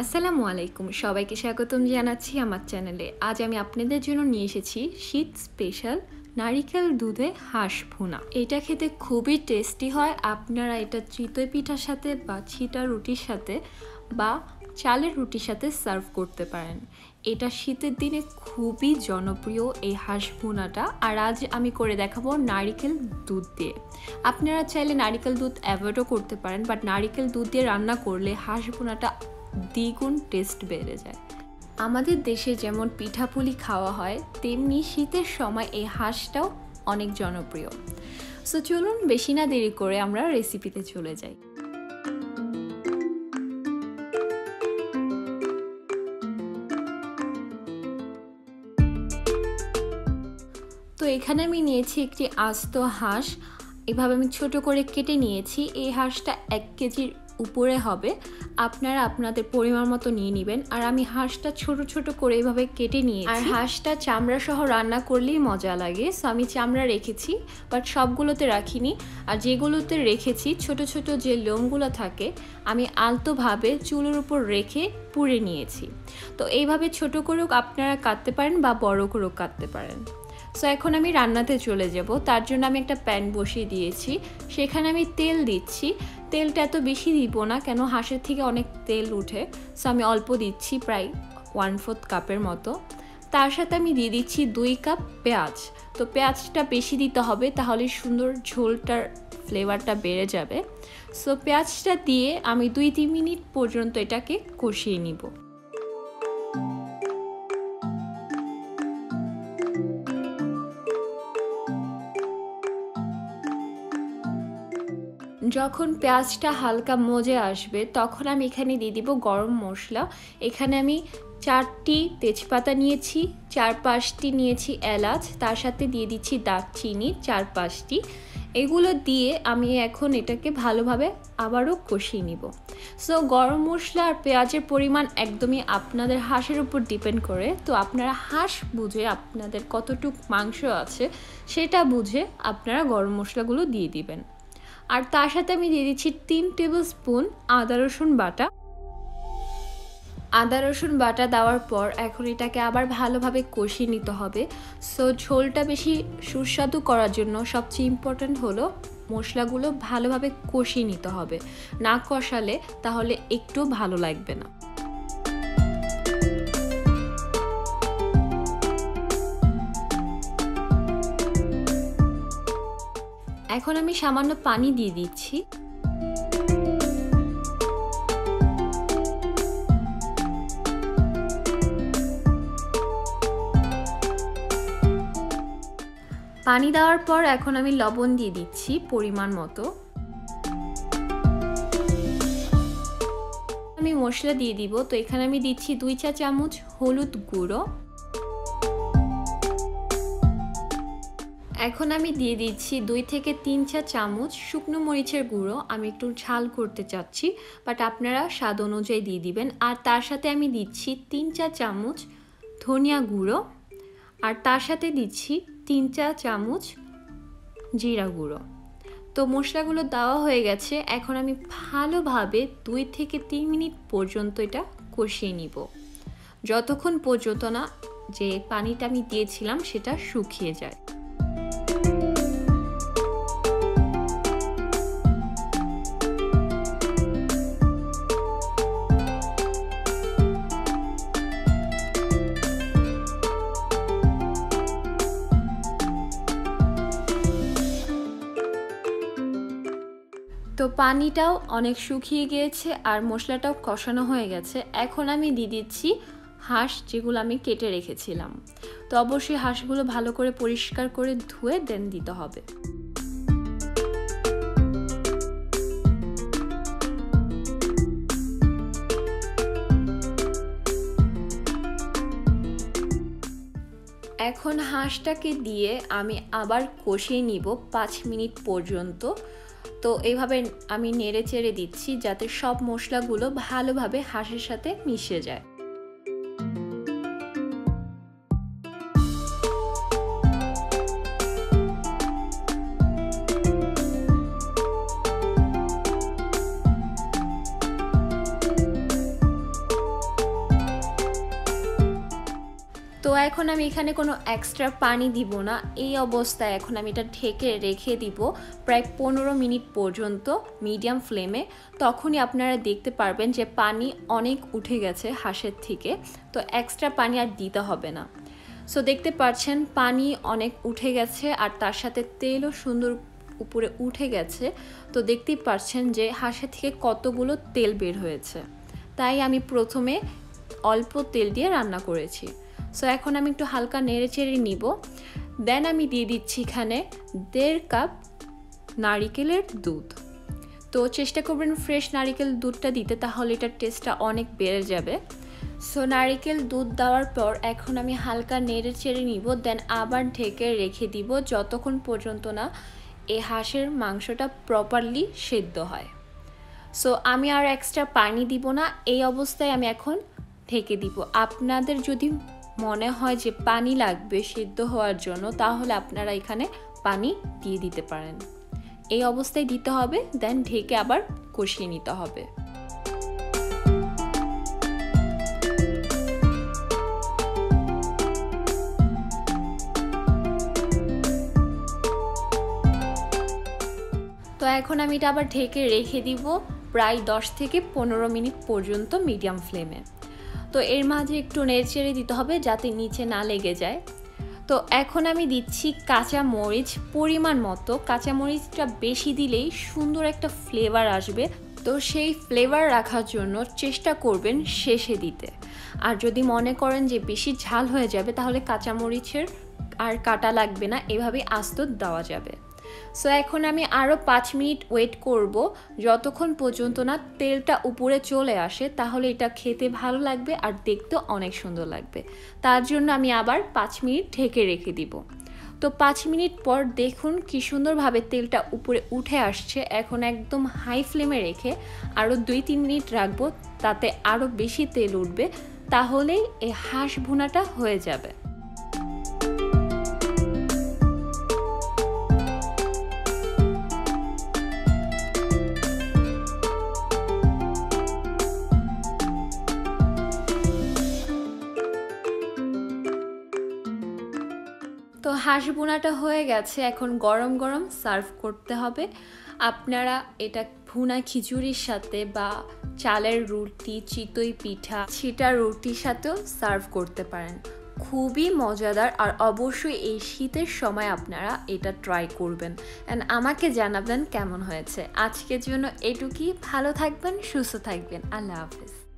আসসালামু আলাইকুম, সবাইকে স্বাগতম জানাচ্ছি আমার চ্যানেলে। আজ আমি আপনাদের জন্য নিয়ে এসেছি শীত স্পেশাল নারিকেল দুধে হাঁস ভুনা। এটা খেতে খুবই টেস্টি হয়। আপনারা এটা চিতই পিঠার সাথে বা ছিটা রুটির সাথে বা চালের রুটির সাথে সার্ভ করতে পারেন। এটা শীতের দিনে খুবই জনপ্রিয় এই হাঁস ভুনাটা। আর আজ আমি করে দেখাবো নারিকেল দুধ দিয়ে। আপনারা চাইলে নারিকেল দুধ অ্যাভয়েডও করতে পারেন, বাট নারিকেল দুধ দিয়ে রান্না করলে হাঁস ভুনাটা দ্বিগুণ টেস্ট বেড়ে যায়। আমাদের দেশে যেমন পিঠাপুলি খাওয়া হয়, তেমনি শীতের সময় এই হাঁসটাও অনেক জনপ্রিয়। সো চলুন বেশি না দেরি করে আমরা রেসিপিতে চলে যাই। তো এখানে আমি নিয়েছি একটি আস্ত হাঁস। এভাবে আমি ছোট করে কেটে নিয়েছি। এই হাঁসটা 1 কেজির উপরে হবে। আপনারা আপনাদের পরিমাণ মতো নিয়ে নেবেন। আর আমি হাঁসটা ছোট ছোট করে এইভাবে কেটে নিয়েছি। আর হাঁসটা চামড়া সহ রান্না করলেই মজা লাগে, সো আমি চামড়া রেখেছি, বাট সবগুলোতে রাখিনি। আর যেগুলোতে রেখেছি ছোট ছোট যে লোমগুলো থাকে, আমি আলতোভাবে চুলের উপর রেখে পুড়ে নিয়েছি। তো এইভাবে ছোট করেও আপনারা কাটতে পারেন বা বড় করেও কাটতে পারেন। সো এখন আমি রান্নাতে চলে যাব। তার জন্য আমি একটা প্যান বসিয়ে দিয়েছি, সেখানে আমি তেল দিচ্ছি। তেলটা এত বেশি দিব না, কেন হাঁসের থেকে অনেক তেল উঠে। সো আমি অল্প দিচ্ছি, প্রায় 1/4 কাপের মতো। তার সাথে আমি দিয়ে দিচ্ছি 2 কাপ পেঁয়াজ। তো পেঁয়াজটা বেশি দিতে হবে, তাহলে সুন্দর ঝোলটার ফ্লেভারটা বেড়ে যাবে। সো পেঁয়াজটা দিয়ে আমি 2-3 মিনিট পর্যন্ত এটাকে কষিয়ে নিব। যখন পেঁয়াজটা হালকা মজে আসবে, তখন আমি এখানে দিয়ে দিব গরম মশলা। এখানে আমি 4টি তেজপাতা নিয়েছি, 4-5টি নিয়েছি এলাচ, তার সাথে দিয়ে দিচ্ছি দারচিনি 4-5টি। এগুলো দিয়ে আমি এখন এটাকে ভালোভাবে আবারও কষিয়ে নিব। সো গরম মশলা আর পেঁয়াজের পরিমাণ একদমই আপনাদের হাঁসের উপর ডিপেন্ড করে। তো আপনারা হাঁস বুঝে, আপনাদের কতটুক মাংস আছে সেটা বুঝে আপনারা গরম মশলাগুলো দিয়ে দিবেন। আর তার সাথে আমি দিয়ে দিচ্ছি 3 টেবিল স্পুন আদা রসুন বাটা। আদা রসুন বাটা দেওয়ার পর এখন এটাকে আবার ভালোভাবে কষিয়ে নিতে হবে। সো ঝোলটা বেশি সুস্বাদু করার জন্য সবচেয়ে ইম্পর্ট্যান্ট হলো মশলাগুলো ভালোভাবে কষিয়ে নিতে হবে। না কষালে তাহলে একটু ভালো লাগবে না। এখন আমি সামান্য পানি দিয়ে দিচ্ছি। পানি দেওয়ার পর এখন আমি লবণ দিয়ে দিচ্ছি পরিমাণ মতো। আমি মশলা দিয়ে দিব। তো এখানে আমি দিচ্ছি 2 চা চামচ হলুদ গুঁড়ো। এখন আমি দিয়ে দিচ্ছি 2 থেকে 3 চা চামচ শুকনো মরিচের গুঁড়ো। আমি একটু ঝাল করতে চাচ্ছি, বাট আপনারা স্বাদ অনুযায়ী দিয়ে দিবেন। আর তার সাথে আমি দিচ্ছি 3 চা চামচ ধনিয়া গুঁড়ো। আর তার সাথে দিচ্ছি 3 চা চামচ জিরা গুঁড়ো। তো মশলাগুলো দেওয়া হয়ে গেছে। এখন আমি ভালোভাবে 2 থেকে 3 মিনিট পর্যন্ত এটা কষিয়ে নিব, যতক্ষণ পর্যন্ত না যে পানিটা আমি দিয়েছিলাম সেটা শুকিয়ে যায়। তো পানিটাও অনেক শুকিয়ে গিয়েছে আর মশলাটাও কষানো হয়ে গেছে। এখন আমি দিয়ে দিচ্ছি হাঁস, যেগুলো আমি কেটে রেখেছিলাম। তো অবশ্যই হাঁসগুলো ভালো করে পরিষ্কার করে ধুয়ে দেন দিতে হবে। এখন হাঁসটাকে দিয়ে আমি আবার কষিয়ে নিব 5 মিনিট পর্যন্ত। তো এইভাবে আমি নেড়ে চেড়ে দিচ্ছি যাতে সব মশলাগুলো ভালোভাবে হাঁসের সাথে মিশে যায়। এখন আমি এখানে কোনো এক্সট্রা পানি দিব না। এই অবস্থায় এখন আমি এটা ঢেকে রেখে দিব প্রায় 15 মিনিট পর্যন্ত মিডিয়াম ফ্লেমে। তখনই আপনারা দেখতে পারবেন যে পানি অনেক উঠে গেছে হাঁসের থেকে, তো এক্সট্রা পানি আর দিতে হবে না। সো দেখতে পাচ্ছেন পানি অনেক উঠে গেছে আর তার সাথে তেলও সুন্দর উপরে উঠে গেছে। তো দেখতেই পাচ্ছেন যে হাঁসের থেকে কতগুলো তেল বের হয়েছে। তাই আমি প্রথমে অল্প তেল দিয়ে রান্না করেছি। সো এখন আমি একটু হালকা নেড়ে চেড়ে নিব। দেন আমি দিয়ে দিচ্ছি এখানে 1.5 কাপ নারিকেলের দুধ। তো চেষ্টা করবেন ফ্রেশ নারিকেল দুধটা দিতে, তাহলে এটার টেস্টটা অনেক বেড়ে যাবে। সো নারিকেল দুধ দেওয়ার পর এখন আমি হালকা নেড়ে চেড়ে নিব। দেন আবার ঢেকে রেখে দিব যতক্ষণ পর্যন্ত না এই হাঁসের মাংসটা প্রপারলি সেদ্ধ হয়। সো আমি আর এক্সট্রা পানি দিব না, এই অবস্থায় আমি এখন ঢেকে দিব। আপনাদের যদি মনে হয় যে পানি লাগবে সেদ্ধ হওয়ার জন্য, তাহলে আপনারা এখানে পানি দিয়ে দিতে পারেন। এই অবস্থায় দিতে হবে, দেন ঢেকে আবার কষিয়ে নিতে হবে। তো এখন আমি এটা আবার ঢেকে রেখে দিব প্রায় 10 থেকে 15 মিনিট পর্যন্ত মিডিয়াম ফ্লেমে। তো এর মাঝে একটু নেড়েচেড়ে দিতে হবে যাতে নিচে না লেগে যায়। তো এখন আমি দিচ্ছি কাঁচা মরিচ পরিমাণ মতো। কাঁচা মরিচটা বেশি দিলেই সুন্দর একটা ফ্লেভার আসবে, তো সেই ফ্লেভার রাখার জন্য চেষ্টা করবেন শেষে দিতে। আর যদি মনে করেন যে বেশি ঝাল হয়ে যাবে, তাহলে কাঁচা মরিচের আর কাটা লাগবে না, এভাবেই আস্ত দেওয়া যাবে। সো এখন আমি আরও 5 মিনিট ওয়েট করব যতক্ষণ পর্যন্ত না তেলটা উপরে চলে আসে, তাহলে এটা খেতে ভালো লাগবে আর দেখতেও অনেক সুন্দর লাগবে। তার জন্য আমি আবার 5 মিনিট ঢেকে রেখে দিব। তো 5 মিনিট পর দেখুন কি সুন্দরভাবে তেলটা উপরে উঠে আসছে। এখন একদম হাই ফ্লেমে রেখে আরও 2-3 মিনিট রাখবো, তাতে আরও বেশি তেল উঠবে, তাহলেই এই হাঁস ভুনাটা হয়ে যাবে। তো হাঁস ভুনাটা হয়ে গেছে, এখন গরম গরম সার্ভ করতে হবে। আপনারা এটা ভুনা খিচুড়ির সাথে বা চালের রুটি, চিতই পিঠা, ছিটা রুটির সাথেও সার্ভ করতে পারেন। খুবই মজাদার, আর অবশ্যই এই শীতের সময় আপনারা এটা ট্রাই করবেন অ্যান্ড আমাকে জানাবেন কেমন হয়েছে। আজকের জন্য এটুকুই। ভালো থাকবেন, সুস্থ থাকবেন। আল্লাহ হাফেজ।